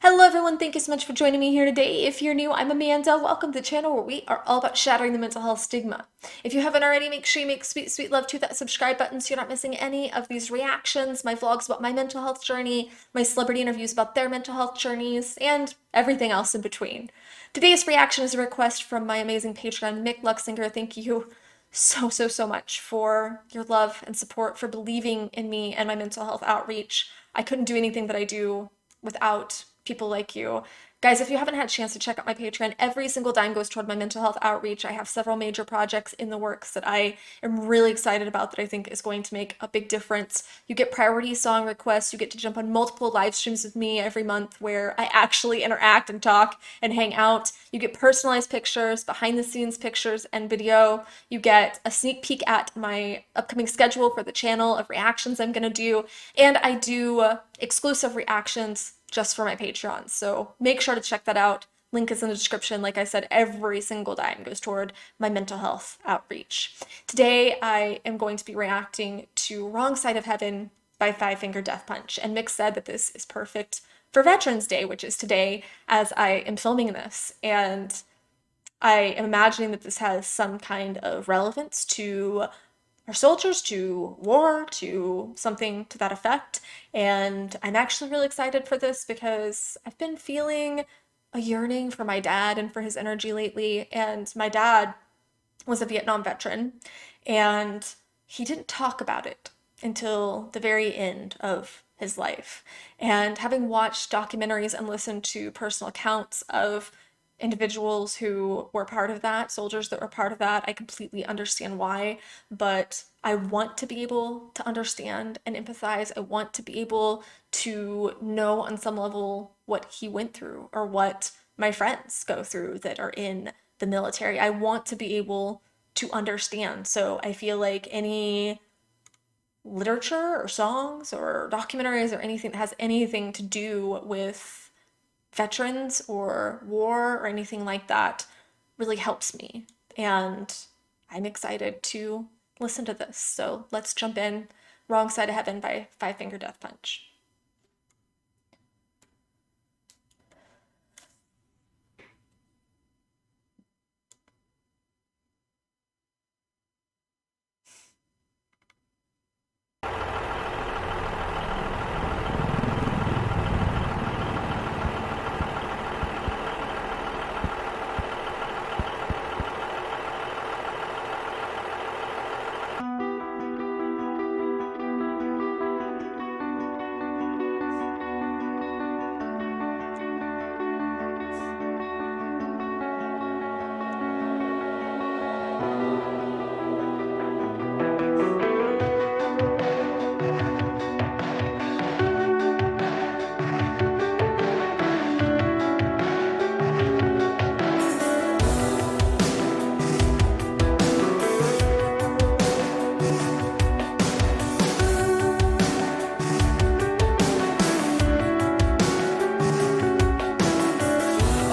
Hello everyone, thank you so much for joining me here today. If you're new, I'm Amanda. Welcome to the channel where we are all about shattering the mental health stigma. If you haven't already, make sure you make sweet, sweet love to that subscribe button so you're not missing any of these reactions, my vlogs about my mental health journey, my celebrity interviews about their mental health journeys, and everything else in between. Today's reaction is a request from my amazing patron, Mick Luxinger. Thank you so much for your love and support, for believing in me and my mental health outreach. I couldn't do anything that I do without people like you. Guys, if you haven't had a chance to check out my Patreon, every single dime goes toward my mental health outreach. I have several major projects in the works that I am really excited about that I think is going to make a big difference. You get priority song requests. You get to jump on multiple live streams with me every month where I actually interact and talk and hang out. You get personalized pictures, behind the scenes pictures and video. You get a sneak peek at my upcoming schedule for the channel of reactions I'm going to do. And I do exclusive reactions just for my Patreon. So make sure to check that out. Link is in the description. Like I said, every single dime goes toward my mental health outreach. Today, I am going to be reacting to Wrong Side of Heaven by Five Finger Death Punch. And Mick said that this is perfect for Veterans Day, which is today as I am filming this. And I am imagining that this has some kind of relevance to our soldiers, to war, to something to that effect. And I'm actually really excited for this because I've been feeling a yearning for my dad and for his energy lately. And my dad was a Vietnam veteran, and he didn't talk about it until the very end of his life. And having watched documentaries and listened to personal accounts of individuals who were part of that, soldiers that were part of that, I completely understand why, but I want to be able to understand and empathize. I want to be able to know on some level what he went through or what my friends go through that are in the military. I want to be able to understand. So I feel like any literature or songs or documentaries or anything that has anything to do with veterans or war or anything like that really helps me. And I'm excited to listen to this. So let's jump in. Wrong Side of Heaven by Five Finger Death Punch.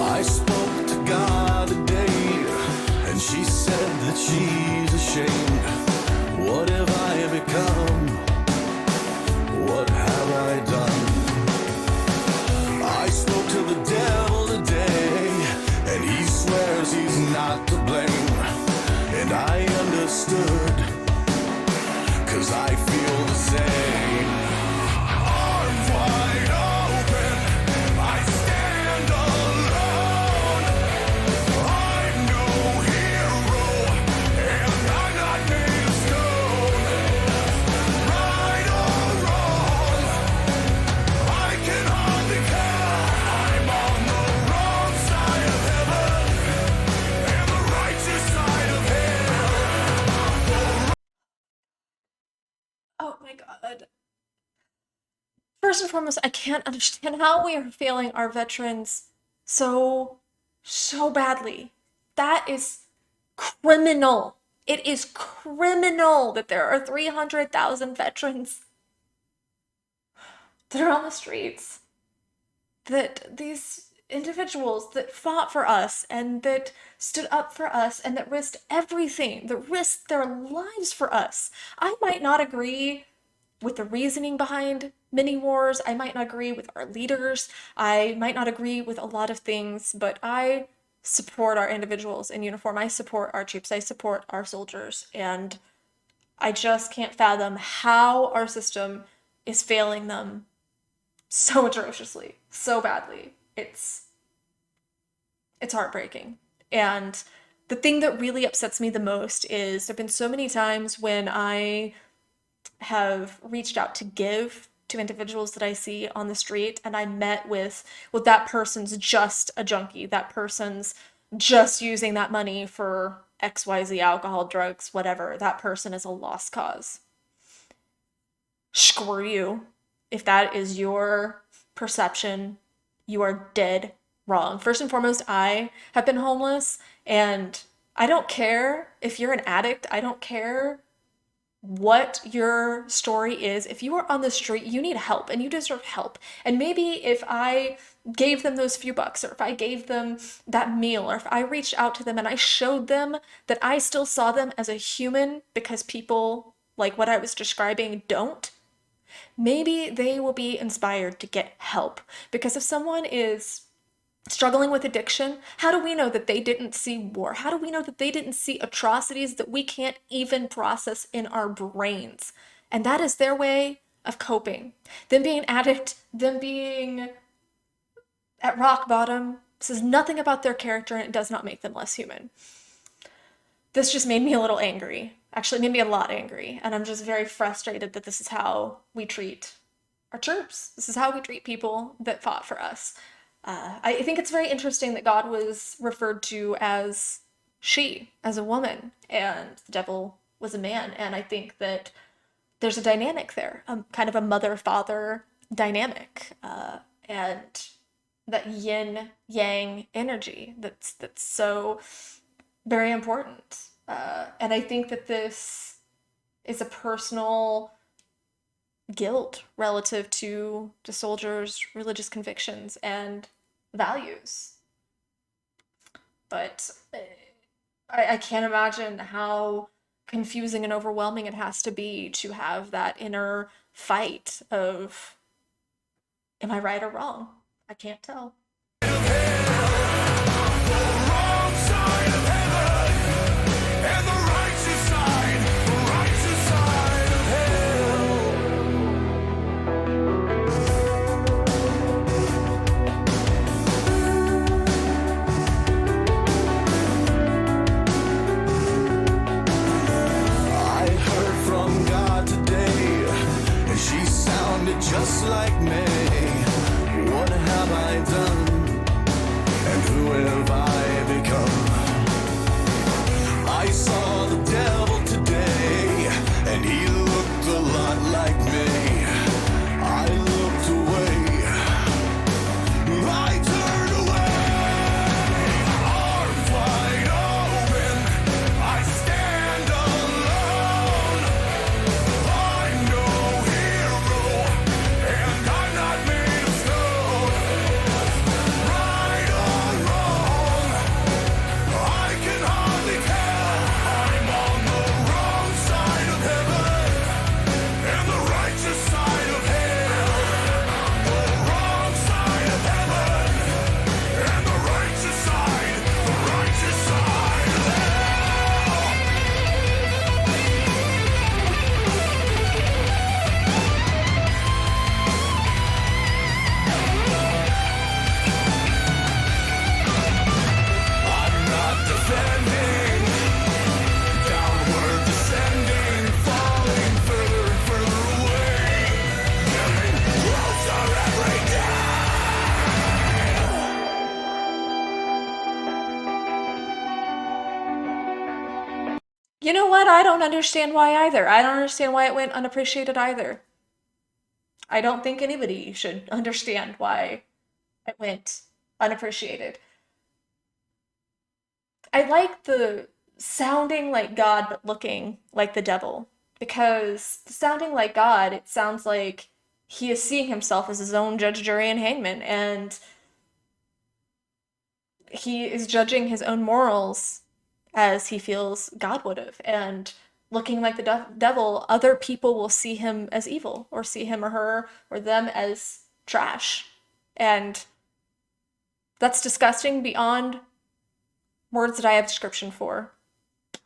I spoke to God today, and she said that she's ashamed. What have I become? What have I done? I spoke to the devil today, and he swears he's not to blame. And I understood, 'cause I feel the same. Arms wide open, I stand alone. I'm no hero, and I'm not made of stone. Right or wrong, I can hardly care. I'm on the wrong side of heaven, and the righteous side of hell. Oh my God. First and foremost, I can't understand how we are failing our veterans so badly. That is criminal. It is criminal that there are 300,000 veterans that are on the streets, that these individuals that fought for us and that stood up for us and that risked everything, that risked their lives for us. I might not agree with the reasoning behind many wars. I might not agree with our leaders. I might not agree with a lot of things, but I support our individuals in uniform. I support our troops. I support our soldiers. And I just can't fathom how our system is failing them so atrociously, so badly. It's heartbreaking. And the thing that really upsets me the most is there've been so many times when I have reached out to give to individuals that I see on the street, and I met with, well, that person's just a junkie. That person's just using that money for XYZ, alcohol, drugs, whatever. That person is a lost cause. Screw you. If that is your perception, you are dead wrong. First and foremost, I have been homeless, and I don't care if you're an addict. I don't care what your story is. If you are on the street, you need help and you deserve help. And maybe if I gave them those few bucks, or if I gave them that meal, or if I reached out to them and I showed them that I still saw them as a human, because people like what I was describing don't, maybe they will be inspired to get help. Because if someone is struggling with addiction, how do we know that they didn't see war? How do we know that they didn't see atrocities that we can't even process in our brains? And that is their way of coping. Them being an addict, them being at rock bottom, says nothing about their character, and it does not make them less human. This just made me a little angry. Actually, it made me a lot angry. And I'm just very frustrated that this is how we treat our troops. This is how we treat people that fought for us. I think it's very interesting that God was referred to as she, as a woman, and the devil was a man. And I think that there's a dynamic there, kind of a mother-father dynamic, and that yin-yang energy that's so very important. And I think that this is a personal guilt relative to the soldiers' religious convictions and values. But I can't imagine how confusing and overwhelming it has to be to have that inner fight of, am I right or wrong? I can't tell. Just like me, what have I done, and who have I become? I saw the devil today, and he looked a lot like me. I looked away, I turned away, arms wide open, I stand alone. I'm no hero, and I'm not made of stone. Right or wrong, I can hardly tell. I'm on the wrong side of heaven and the righteous side of hell. The wrong side of heaven and the righteous side of hell. I'm not defending, downward descending, falling further and further away, getting closer every day. You know what? I don't understand why either. I don't understand why it went unappreciated either. I don't think anybody should understand why it went unappreciated. I like the sounding like God but looking like the devil, because the sounding like God, it sounds like he is seeing himself as his own judge, jury, and hangman, and he is judging his own morals as he feels God would have. And looking like the devil, other people will see him as evil or see him or her or them as trash. And that's disgusting beyond words that I have description for.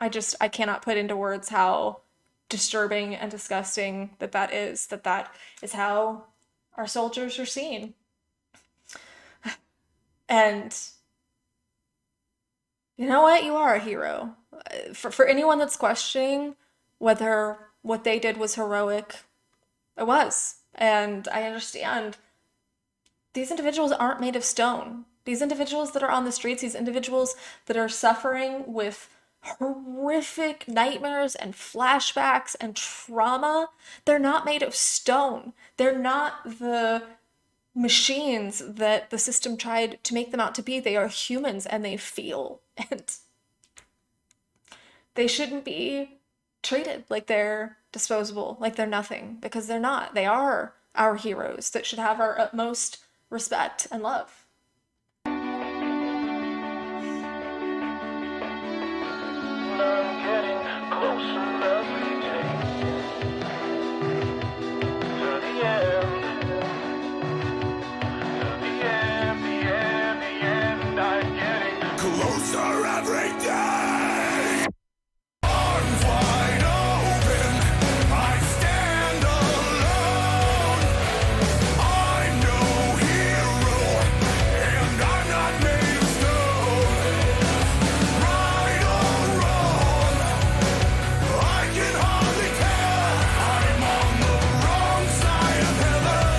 I cannot put into words how disturbing and disgusting that is how our soldiers are seen. And you know what? You are a hero. For anyone that's questioning whether what they did was heroic, it was. And I understand these individuals aren't made of stone. These individuals that are on the streets, these individuals that are suffering with horrific nightmares and flashbacks and trauma, they're not made of stone. They're not the machines that the system tried to make them out to be. They are humans and they feel. And they shouldn't be treated like they're disposable, like they're nothing, because they're not. They are our heroes that should have our utmost respect and love. I'm getting closer every day to the end, the end. I'm getting closer every day. Arms wide open, I stand alone. I'm no hero, and I'm not made of stone. Right or wrong, I can hardly tell. I'm on the wrong side of heaven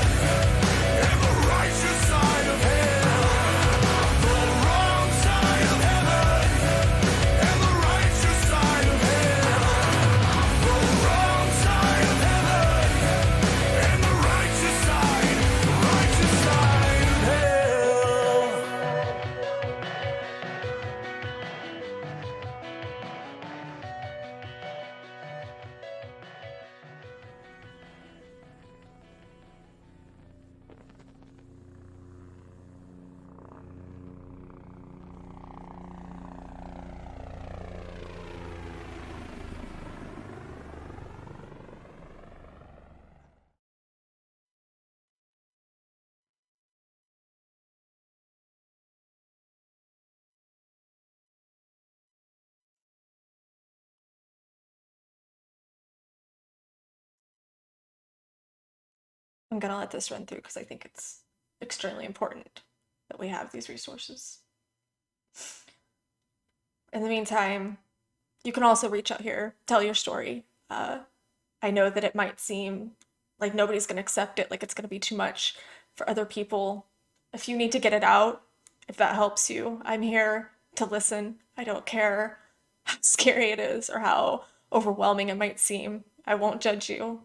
and the righteous side of hell. The wrong side of heaven and the righteous side of hell. The wrong side of heaven and the righteous side of hell. I'm gonna let this run through because I think it's extremely important that we have these resources. In the meantime, you can also reach out here, tell your story. I know that it might seem like nobody's gonna accept it, like it's gonna be too much for other people. If you need to get it out, if that helps you, I'm here to listen. I don't care how scary it is or how overwhelming it might seem. I won't judge you.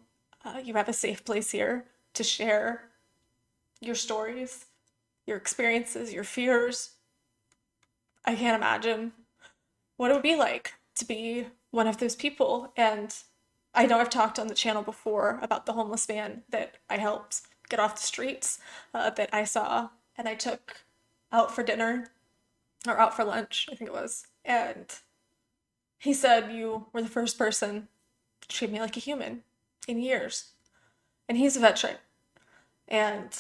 You have a safe place here to share your stories, your experiences, your fears. I can't imagine what it would be like to be one of those people. And I know I've talked on the channel before about the homeless man that I helped get off the streets, that I saw and I took out for dinner or out for lunch, I think it was. And he said, "You were the first person to treat me like a human in years." And he's a veteran. And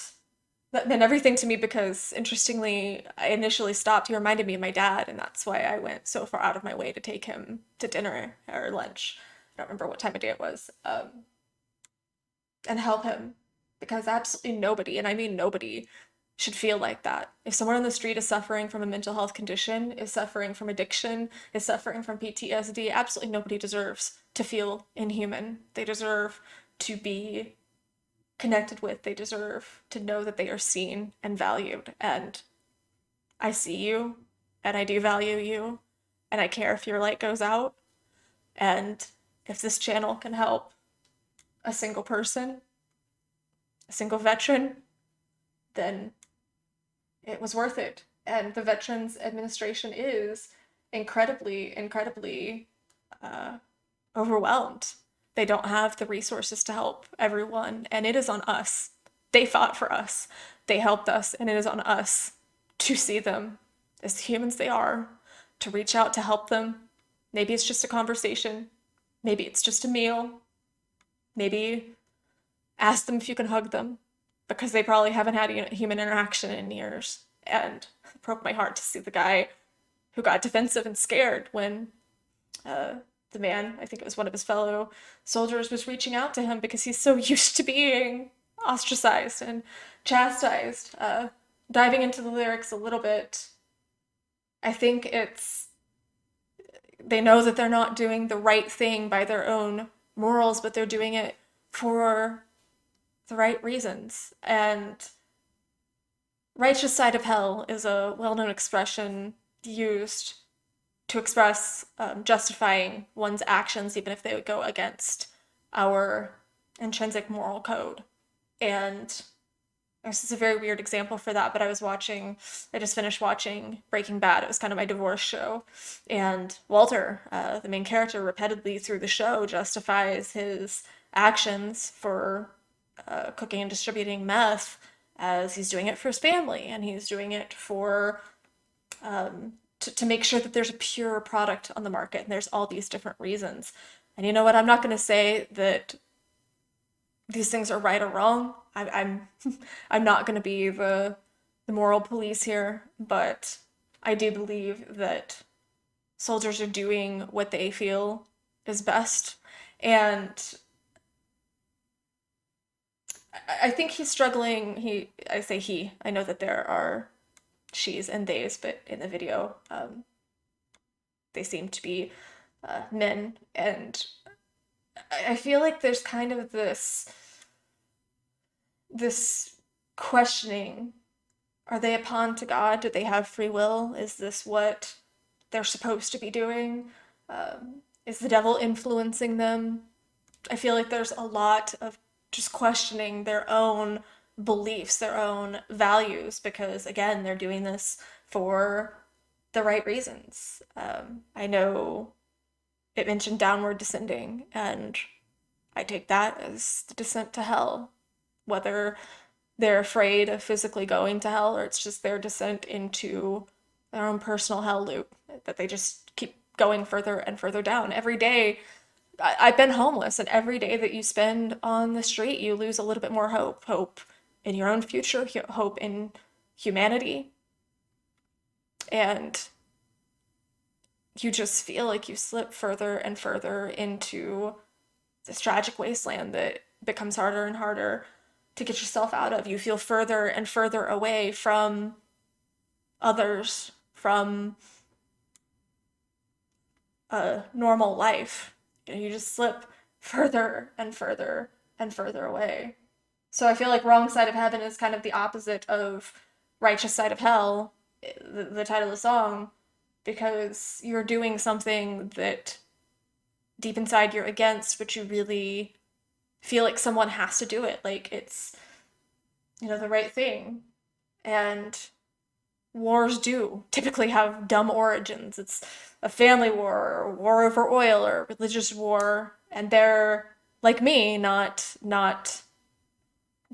that meant everything to me because, interestingly, I initially stopped. He reminded me of my dad, and that's why I went so far out of my way to take him to dinner or lunch. I don't remember what time of day it was. And help him. Because absolutely nobody, and I mean nobody, should feel like that. If someone on the street is suffering from a mental health condition, is suffering from addiction, is suffering from PTSD, absolutely nobody deserves to feel inhuman. They deserve to be connected with. They deserve to know that they are seen and valued. And I see you, and I do value you, and I care if your light goes out. And if this channel can help a single person, a single veteran, then it was worth it. And the Veterans Administration is incredibly, incredibly overwhelmed. They don't have the resources to help everyone, and it is on us. They fought for us. They helped us, and it is on us to see them as humans they are, to reach out to help them. Maybe it's just a conversation. Maybe it's just a meal. Maybe ask them if you can hug them, because they probably haven't had human interaction in years. And it broke my heart to see the guy who got defensive and scared when the man, I think it was one of his fellow soldiers, was reaching out to him because he's so used to being ostracized and chastised. Diving into the lyrics a little bit, I think they know that they're not doing the right thing by their own morals, but they're doing it for the right reasons. And righteous side of hell is a well-known expression used to express justifying one's actions, even if they would go against our intrinsic moral code. And this is a very weird example for that, but I just finished watching Breaking Bad. It was kind of my divorce show. And Walter, the main character, repeatedly through the show justifies his actions for cooking and distributing meth as he's doing it for his family, and he's doing it for to make sure that there's a pure product on the market, and there's all these different reasons. And you know what? I'm not going to say that these things are right or wrong. I'm I'm not going to be the moral police here, but I do believe that soldiers are doing what they feel is best. And I think he's struggling. I say he. I know that there are she's and theys, but in the video, they seem to be men. And I feel like there's kind of this questioning. Are they a pawn to God? Do they have free will? Is this what they're supposed to be doing? Is the devil influencing them? I feel like there's a lot of just questioning their own beliefs, their own values, because again, they're doing this for the right reasons. I know it mentioned downward descending, and I take that as the descent to hell, whether they're afraid of physically going to hell or it's just their descent into their own personal hell loop, that they just keep going further and further down. Every day, I've been homeless, and every day that you spend on the street, you lose a little bit more hope. Hope in your own future, hope in humanity. And you just feel like you slip further and further into this tragic wasteland that becomes harder and harder to get yourself out of. You feel further and further away from others, from a normal life. You just slip further and further and further away. So I feel like wrong side of heaven is kind of the opposite of righteous side of hell, the title of the song, because you're doing something that deep inside you're against, but you really feel like someone has to do it. Like it's, the right thing. And wars do typically have dumb origins. It's a family war, or war over oil, or religious war, and they're like me, not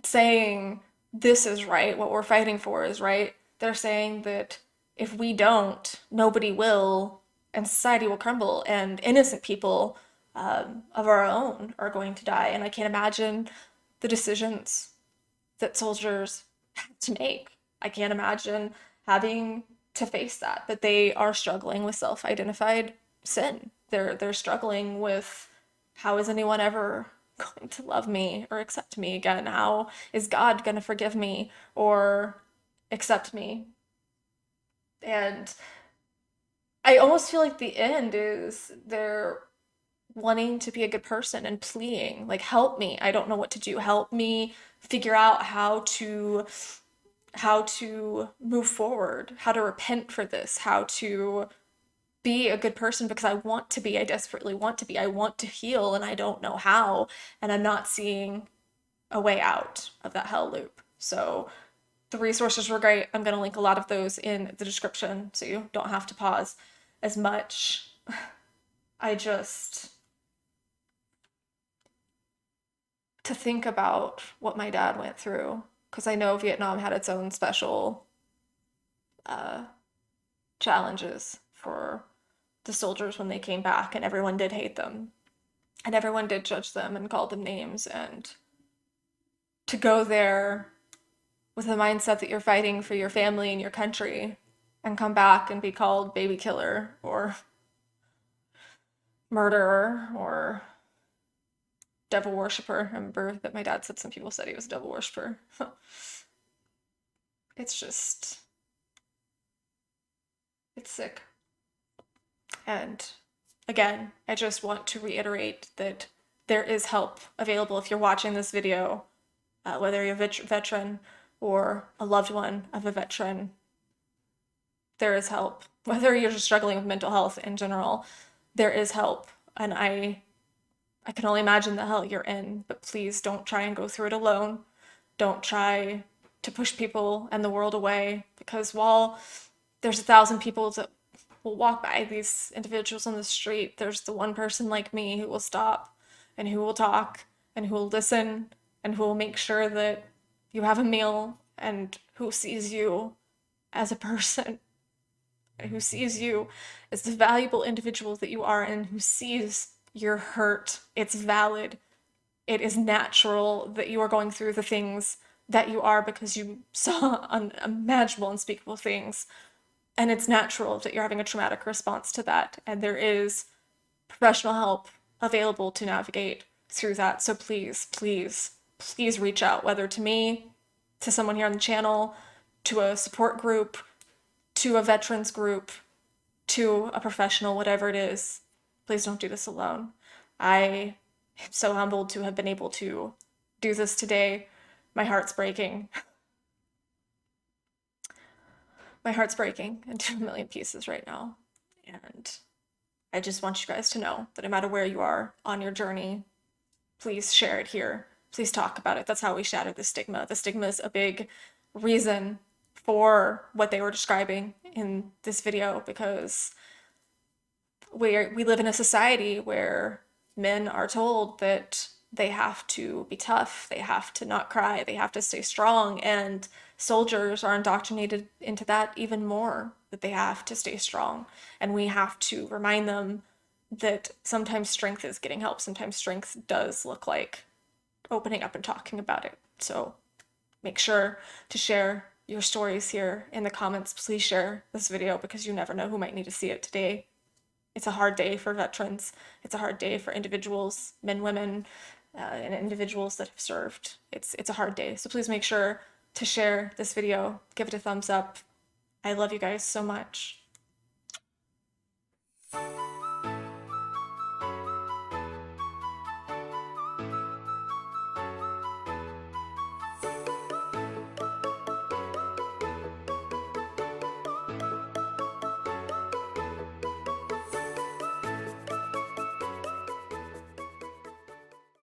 saying this is right, what we're fighting for is right. They're saying that if we don't, nobody will, and society will crumble, and innocent people of our own are going to die. And I can't imagine the decisions that soldiers have to make. I can't imagine having to face that, but they are struggling with self-identified sin. They're struggling with, how is anyone ever going to love me or accept me again? How is God going to forgive me or accept me? And I almost feel like the end is they're wanting to be a good person and pleading, like, help me. I don't know what to do. Help me figure out how to move forward, how to repent for this, how to be a good person, because I want to be, I desperately want to be, I want to heal, and I don't know how, and I'm not seeing a way out of that hell loop. So the resources were great. I'm going to link a lot of those in the description so you don't have to pause as much. To think about what my dad went through, because I know Vietnam had its own special challenges for the soldiers when they came back, and everyone did hate them. and everyone did judge them and call them names, and to go there with the mindset that you're fighting for your family and your country and come back and be called baby killer or murderer or devil worshiper. I remember that my dad said some people said he was a devil worshiper. It's just, it's sick. And again, I just want to reiterate that there is help available if you're watching this video, whether you're a veteran or a loved one of a veteran. There is help. Whether you're just struggling with mental health in general, there is help. And I can only imagine the hell you're in, but please don't try and go through it alone. Don't try to push people and the world away, because while there's 1,000 people that will walk by these individuals on the street, there's the one person like me who will stop and who will talk and who will listen and who will make sure that you have a meal, and who sees you as a person, who sees you as the valuable individual that you are, and who sees your hurt. It's valid. It is natural that you are going through the things that you are because you saw unimaginable, unspeakable things. And it's natural that you're having a traumatic response to that. And there is professional help available to navigate through that. So please, please, please reach out, whether to me, to someone here on the channel, to a support group, to a veterans group, to a professional, whatever it is. Please don't do this alone. I am so humbled to have been able to do this today. My heart's breaking. My heart's breaking into a million pieces right now. And I just want you guys to know that no matter where you are on your journey, please share it here. Please talk about it. That's how we shatter the stigma. The stigma is a big reason for what they were describing in this video, because we live in a society where men are told that they have to be tough, they have to not cry, they have to stay strong, and soldiers are indoctrinated into that even more, that they have to stay strong. And we have to remind them that sometimes strength is getting help, sometimes strength does look like opening up and talking about it. So make sure to share your stories here in the comments. Please share this video, because you never know who might need to see it today. It's a hard day for veterans. It's a hard day for individuals, men, women, and individuals that have served. It's a hard day. So please make sure to share this video. Give it a thumbs up. I love you guys so much.